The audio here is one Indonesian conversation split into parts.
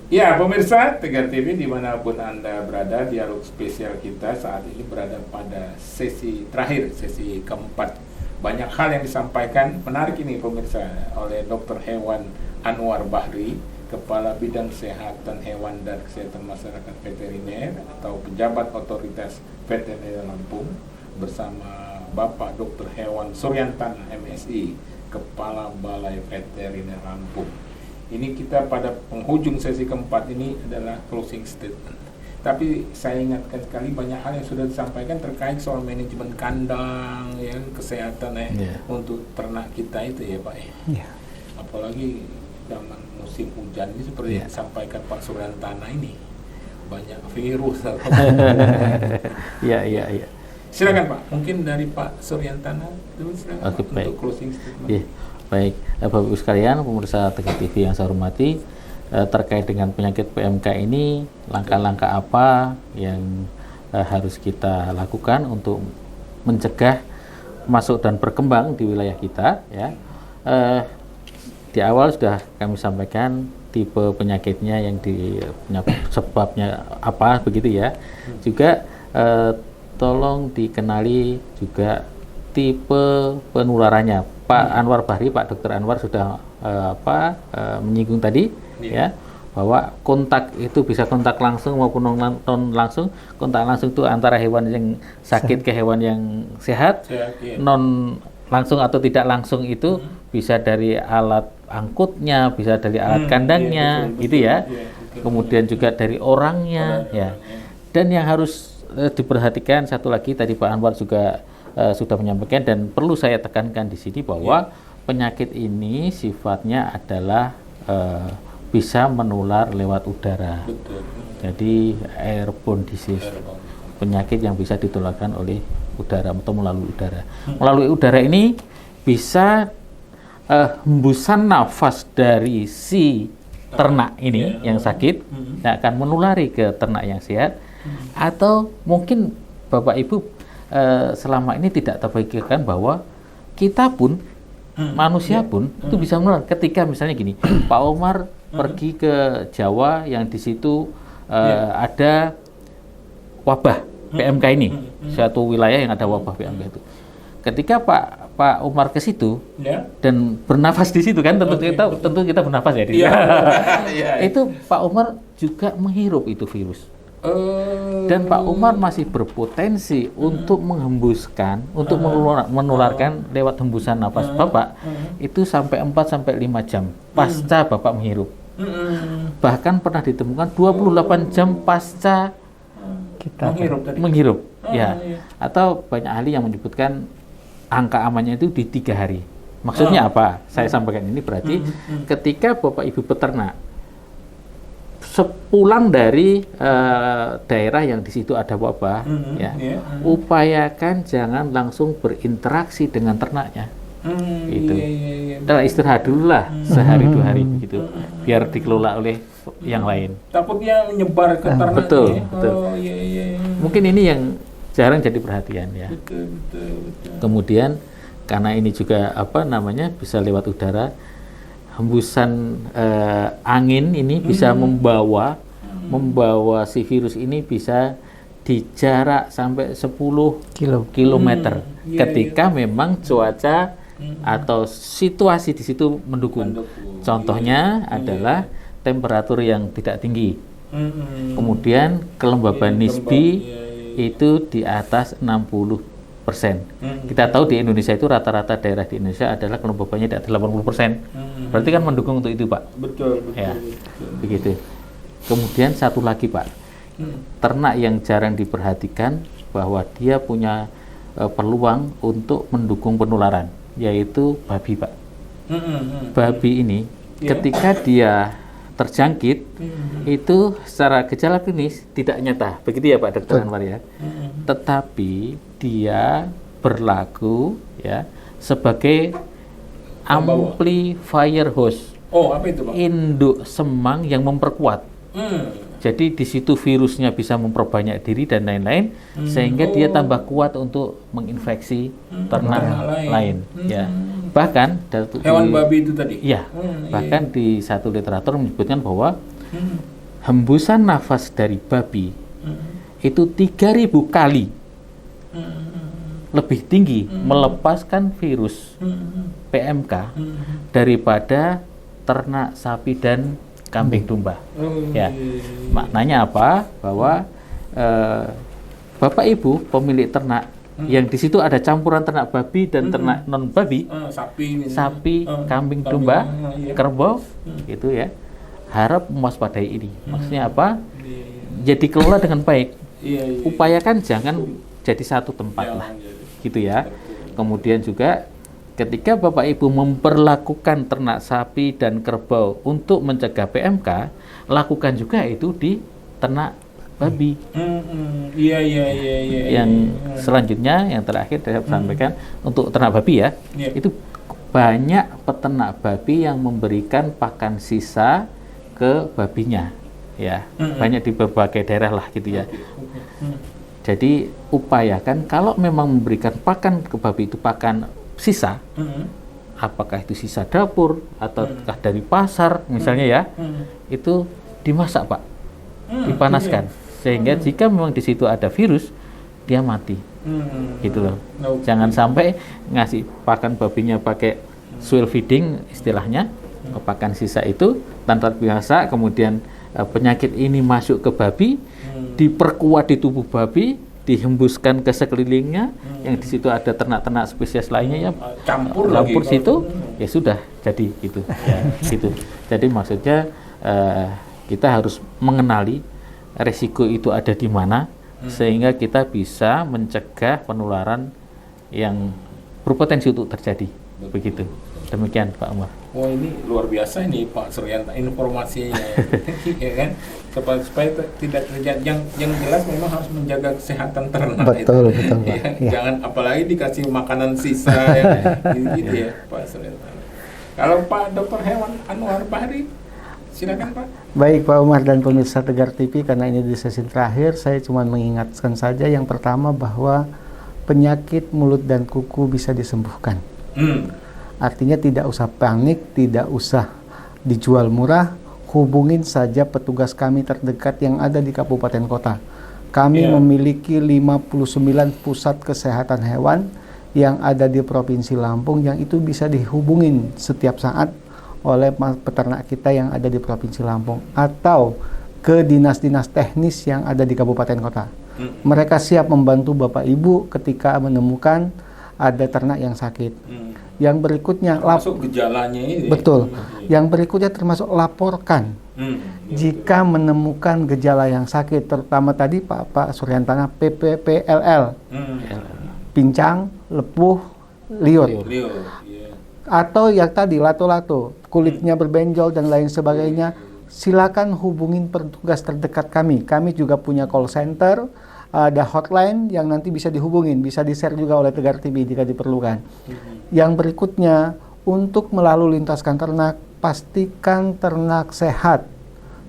Ya, pemirsa Tegar TV dimanapun Anda berada, dialog spesial kita saat ini berada pada sesi terakhir, sesi keempat. Banyak hal yang disampaikan, menarik ini pemirsa, oleh Dr. Hewan Anwar Bahri, Kepala Bidang Kesehatan Hewan dan Kesehatan Masyarakat Veteriner atau Pejabat Otoritas Veteriner Lampung, bersama Bapak Dr. Hewan Suryantana, MSI, Kepala Balai Veteriner Lampung. Ini kita pada penghujung sesi keempat ini adalah closing statement. Tapi saya ingatkan sekali banyak hal yang sudah disampaikan terkait soal manajemen kandang, ya, kesehatan untuk ternak kita itu ya Pak ya. Apalagi zaman musim hujan ini seperti yang disampaikan Pak Suryantana ini banyak virus. Iya. Silakan Pak, mungkin dari Pak Suryantana dulu silakan Pak, untuk closing statement. Baik, Bapak Ibu sekalian, pemirsa Tegar TV yang saya hormati, terkait dengan penyakit PMK ini, langkah-langkah apa yang harus kita lakukan untuk mencegah masuk dan berkembang di wilayah kita, ya. Di awal sudah kami sampaikan tipe penyakitnya yang sebabnya apa begitu ya. Juga tolong dikenali juga tipe penularannya. Pak Anwar Bahri, Pak Dr. Anwar sudah menyinggung tadi ya, bahwa kontak itu bisa kontak langsung maupun non langsung. Kontak langsung itu antara hewan yang sakit ke hewan yang sehat. Non langsung atau tidak langsung itu bisa dari alat angkutnya, bisa dari alat kandangnya, gitu ya. Kemudian juga dari orangnya, ya. Dan yang harus diperhatikan satu lagi, tadi Pak Anwar juga sudah menyampaikan dan perlu saya tekankan di sini bahwa penyakit ini sifatnya adalah bisa menular lewat udara. Jadi airborne disease, penyakit yang bisa ditularkan oleh udara atau melalui udara. Melalui udara ini bisa hembusan nafas dari si ternak ini yang sakit yang akan menulari ke ternak yang sehat, atau mungkin Bapak Ibu selama ini tidak terpikirkan bahwa kita pun manusia pun itu bisa menular. Ketika misalnya gini, Pak Omar pergi ke Jawa yang di situ ada wabah PMK ini, suatu wilayah yang ada wabah PMK itu. Ketika Pak Omar ke situ dan bernafas di situ kan, tentu kita bernafas ya. Itu Pak Omar juga menghirup itu virus. Dan Pak Umar masih berpotensi untuk menghembuskan, untuk menularkan lewat hembusan nafas Bapak itu sampai 4-5 jam pasca Bapak menghirup. Bahkan pernah ditemukan 28 jam pasca kita menghirup. Atau banyak ahli yang menyebutkan angka amannya itu di 3 hari. Maksudnya apa? Saya sampaikan ini berarti ketika Bapak Ibu peternak sepulang dari daerah yang di situ ada wabah, upayakan jangan langsung berinteraksi dengan ternaknya. Istirahat dulu lah sehari 2 hari begitu, biar dikelola oleh yang lain. Takutnya menyebar ke ternak. Betul. Mungkin ini yang jarang jadi perhatian ya. Betul. Kemudian karena ini juga bisa lewat udara. Hembusan angin ini bisa membawa si virus ini bisa di jarak sampai 10 kilometer ketika memang cuaca atau situasi di situ mendukung. Contohnya adalah temperatur yang tidak tinggi. Kemudian kelembaban nisbi itu di atas 60%. Kita tahu di Indonesia itu rata-rata daerah di Indonesia adalah kelembabannya di atas 80%. Berarti kan mendukung untuk itu, Pak. Betul. Begitu. Kemudian satu lagi, Pak. Ternak yang jarang diperhatikan bahwa dia punya peluang untuk mendukung penularan, yaitu babi, Pak. Babi ini ketika dia terjangkit itu secara gejala klinis tidak nyata, begitu ya Pak Dr. Anwar ya. Tetapi dia berlaku ya sebagai amplifier host. Apa itu Pak? Induk semang yang memperkuat. Jadi di situ virusnya bisa memperbanyak diri dan lain-lain, sehingga dia tambah kuat untuk menginfeksi ternak lain. Ya. Bahkan hewan babi itu tadi. Bahkan di satu literatur menyebutkan bahwa hembusan nafas dari babi itu 3.000 kali lebih tinggi melepaskan virus PMK daripada ternak sapi dan kambing domba. Ya, maknanya apa? Bahwa Bapak Ibu pemilik ternak yang di situ ada campuran ternak babi dan ternak non babi, sapi, kambing domba, kerbau, itu ya, harap mewaspadai ini. Maksudnya apa? Jadi kelola dengan baik. Upayakan jangan jadi satu tempat lah, gitu ya. Kemudian juga ketika Bapak Ibu memperlakukan ternak sapi dan kerbau untuk mencegah PMK, lakukan juga itu di ternak babi. Yang selanjutnya, yang terakhir saya sampaikan untuk ternak babi ya, itu banyak peternak babi yang memberikan pakan sisa ke babinya, ya, banyak di berbagai daerah lah, gitu ya. Jadi upayakan kalau memang memberikan pakan ke babi itu pakan sisa, apakah itu sisa dapur ataukah dari pasar misalnya ya, itu dimasak Pak, dipanaskan, sehingga jika memang di situ ada virus dia mati, gitu loh. Jangan sampai ngasih pakan babinya pakai soil feeding istilahnya, pakan sisa itu tanpa biasa, kemudian penyakit ini masuk ke babi, diperkuat di tubuh babi, dihembuskan ke sekelilingnya, yang di situ ada ternak-ternak spesies lainnya ya, campur situ, ya sudah jadi gitu, ya, gitu. Jadi maksudnya kita harus mengenali resiko itu ada di mana, sehingga kita bisa mencegah penularan yang berpotensi untuk terjadi. Begitu. Demikian Pak Umar. Oh, ini luar biasa ini Pak Suryanto informasinya, ya kan? Supaya tidak terjadi, yang jelas memang harus menjaga kesehatan ternak. Betul, itu. betul, Ya, ya. Jangan apalagi dikasih makanan sisa ya, gitu ya Pak Suryanto. Kalau Pak Dr. Hewan Anwar Bahri, silakan Pak. Baik Pak Umar dan pemirsa Tegar TV, karena ini di sesi terakhir, saya cuma mengingatkan saja yang pertama bahwa penyakit mulut dan kuku bisa disembuhkan. Artinya tidak usah panik, tidak usah dijual murah, hubungin saja petugas kami terdekat yang ada di kabupaten kota. Kami memiliki 59 pusat kesehatan hewan yang ada di Provinsi Lampung, yang itu bisa dihubungin setiap saat oleh peternak kita yang ada di Provinsi Lampung, atau ke dinas-dinas teknis yang ada di kabupaten kota. Mereka siap membantu Bapak Ibu ketika menemukan ada ternak yang sakit. Yang berikutnya termasuk gejalanya ini. Betul. Yang berikutnya termasuk laporkan jika menemukan gejala yang sakit, terutama tadi Pak Suryantana PPPLL, pincang, lepuh, liur. Atau yang tadi lato-lato, kulitnya berbenjol dan lain sebagainya, silakan hubungin petugas terdekat kami. Kami juga punya call center, ada hotline yang nanti bisa dihubungin, bisa di-share juga oleh Tegar TV jika diperlukan. Yang berikutnya, untuk melalui lintaskan ternak, pastikan ternak sehat,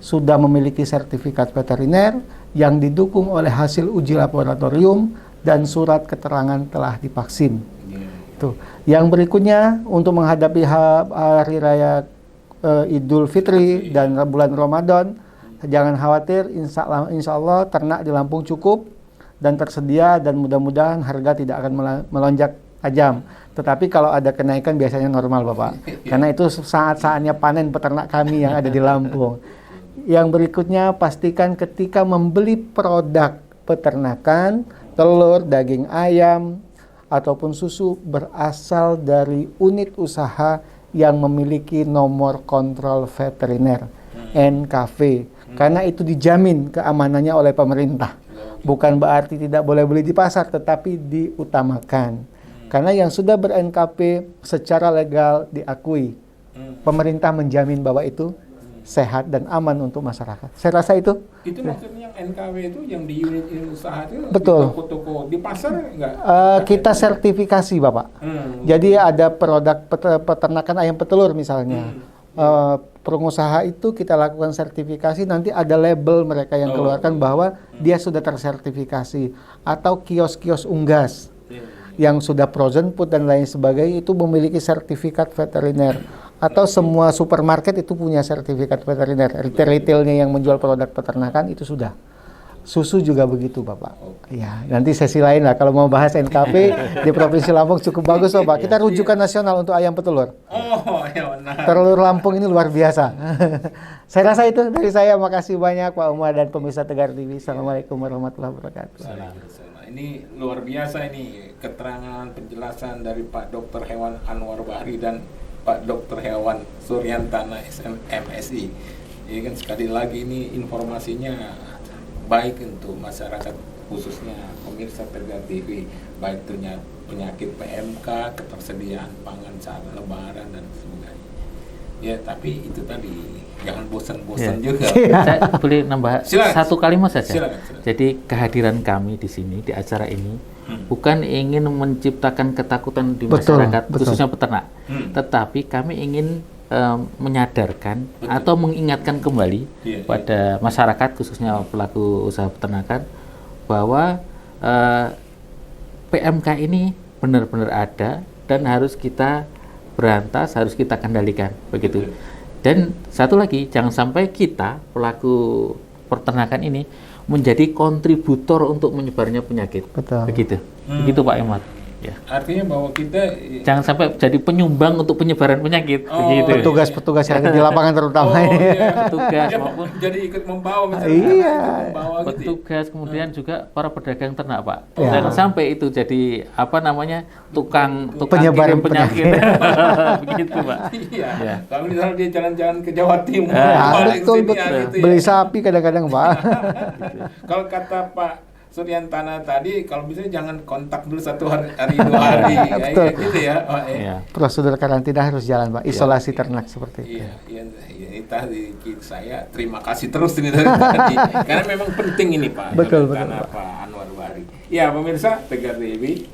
sudah memiliki sertifikat veteriner yang didukung oleh hasil uji laboratorium dan surat keterangan telah divaksin. Tuh. Yang berikutnya, untuk menghadapi hari raya Idul Fitri dan bulan Ramadan, jangan khawatir, insya Allah ternak di Lampung cukup dan tersedia, dan mudah-mudahan harga tidak akan melonjak tajam. Tetapi kalau ada kenaikan biasanya normal Bapak, karena itu saat-saatnya panen peternak kami yang ada di Lampung. Yang berikutnya, pastikan ketika membeli produk peternakan, telur, daging ayam, ataupun susu berasal dari unit usaha yang memiliki nomor kontrol veteriner, NKV. Karena itu dijamin keamanannya oleh pemerintah. Bukan berarti tidak boleh beli di pasar, tetapi diutamakan. Karena yang sudah ber-NKV secara legal diakui. Pemerintah menjamin bahwa itu sehat dan aman untuk masyarakat. Saya rasa itu. Itu maksudnya yang NKW itu yang di unit usaha itu. Betul. Di toko-toko, di pasar enggak? Kita sertifikasi Bapak. Jadi ada produk peternakan ayam petelur misalnya. Pengusaha itu kita lakukan sertifikasi, nanti ada label mereka yang keluarkan bahwa dia sudah tersertifikasi. Atau kios-kios unggas yang sudah frozen food dan lain sebagainya itu memiliki sertifikat veteriner. Atau semua supermarket itu punya sertifikat veteriner. Retail-retailnya yang menjual produk peternakan itu sudah. Susu juga begitu, Bapak. Ya, nanti sesi lain lah kalau mau bahas NKP di Provinsi Lampung cukup bagus, loh, Pak. Kita rujukan nasional untuk ayam petelur. Oh, ya benar. Telur Lampung ini luar biasa. Saya rasa itu dari saya. Makasih banyak Pak Umar dan pemirsa Tegar TV. Assalamualaikum warahmatullahi wabarakatuh. Ini luar biasa ini keterangan penjelasan dari Pak Dr. Hewan Anwar Bahri dan Pak Dr. Hewan Suryantana MSI. Ini kan sekali lagi ini informasinya baik untuk masyarakat, khususnya pemirsa Tegar TV, baik ternyata penyakit PMK, ketersediaan pangan saat lebaran dan sebagainya. Ya, tapi itu tadi jangan bosan-bosan juga. Saya boleh nambah satu kalimat saja. Silakan. Jadi kehadiran kami di sini di acara ini bukan ingin menciptakan ketakutan di masyarakat, khususnya peternak, tetapi kami ingin menyadarkan atau mengingatkan kembali pada masyarakat, khususnya pelaku usaha peternakan, bahwa PMK ini benar-benar ada dan harus kita berantas, harus kita kendalikan, begitu. Dan satu lagi, jangan sampai kita pelaku peternakan ini menjadi kontributor untuk menyebarnya penyakit. Begitu. Begitu Pak Imad. Ya. Artinya bahwa kita jangan sampai jadi penyumbang untuk penyebaran penyakit. Begitu. Petugas-petugas yang ada di lapangan terutama. Petugas maupun jadi ikut membawa misalnya. Iya. Petugas kemudian juga para pedagang ternak, Pak. Jangan sampai itu jadi tukang penyebaran penyakit. Begitu, Pak. Iya. Ya. Kalau misalnya dia jalan-jalan ke Jawa Timur, betul. Gitu beli sapi kadang-kadang, Pak. Kalau kata Pak Suryantana tadi, kalau bisa jangan kontak dulu 1 hari 2 hari, ya, gitu ya. Prosedur karantina harus jalan, Pak. Isolasi ternak seperti itu. Iya, tadi saya terima kasih terus ini dari tadi, karena memang penting ini Pak. Betul. Pak Anwar Bahri. Ya pemirsa Tegar TV,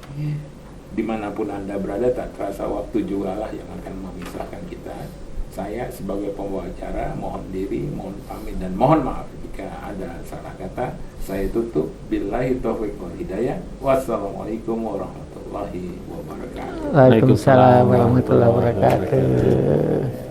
dimanapun Anda berada, tak terasa waktu juga lah yang akan memisahkan kita. Saya sebagai pembawa acara mohon diri, mohon pamit dan mohon maaf jika ada salah kata. Saya tutup. Billahi taufiq wal hidayah. Wassalamualaikum warahmatullahi wabarakatuh. Waalaikumsalam warahmatullahi wabarakatuh.